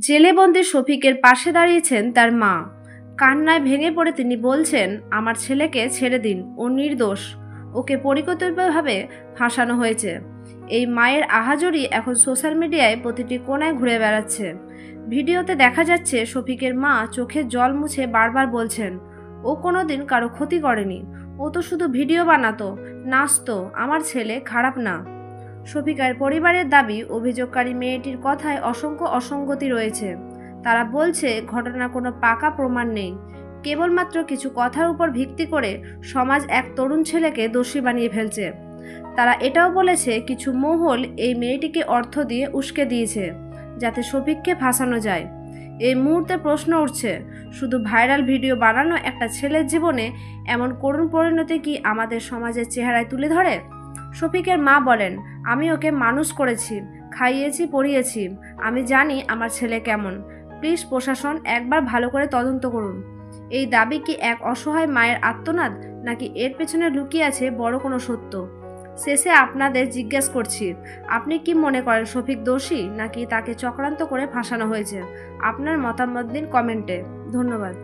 জেলে বন্দী শফিকের পাশে দাঁড়িয়েছেন তার মা। কান্নায় ভেঙে পড়ে তিনি বলছেন, আমার ছেলেকে ছেড়ে দিন, ও নির্দোষ, ওকে পরিকল্পিতভাবে ফাঁসানো হয়েছে। এই মায়ের আহাজারি এখন সোশ্যাল মিডিয়ায় প্রতিটি কোণায় ঘুরে বেড়াচ্ছে। ভিডিওতে দেখা যাচ্ছে শফিকের মা চোখের জল মুছে বারবার বলছেন, ও কোনোদিন কারো ক্ষতি করেনি, ও তো শুধু ভিডিও বানাতো, নাচতো, আমার ছেলে খারাপ না। শফিকার পরিবারের দাবি, অভিযোগকারী মেয়েটির কথায় অসংখ্য অসঙ্গতি রয়েছে। তারা বলছে ঘটনার কোনো পাকা প্রমাণ নেই, কেবলমাত্র কিছু কথার উপর ভিত্তি করে সমাজ এক তরুণ ছেলেকে দোষী বানিয়ে ফেলছে। তারা এটাও বলেছে কিছু মহল এই মেয়েটিকে অর্থ দিয়ে উস্কে দিয়েছে যাতে শফিককে ফাঁসানো যায়। এই মুহূর্তে প্রশ্ন উঠছে, শুধু ভাইরাল ভিডিও বানানো একটা ছেলের জীবনে এমন করুণ পরিণতি কি আমাদের সমাজের চেহারায় তুলে ধরে? শফিকের মা বলেন, আমি ওকে মানুষ করেছি, খাইয়েছি, পড়িয়েছি, আমি জানি আমার ছেলে কেমন। প্লিজ প্রশাসন একবার ভালো করে তদন্ত করুন। এই দাবি কি এক অসহায় মায়ের আর্তনাদ, নাকি এর পেছনে লুকিয়ে আছে বড় কোনো সত্য? শেষে আপনাদের জিজ্ঞেস করছি, আপনি কি মনে করেন শফিক দোষী, নাকি তাকে চক্রান্ত করে ফাঁসানো হয়েছে? আপনার মতামত দিন কমেন্টে। ধন্যবাদ।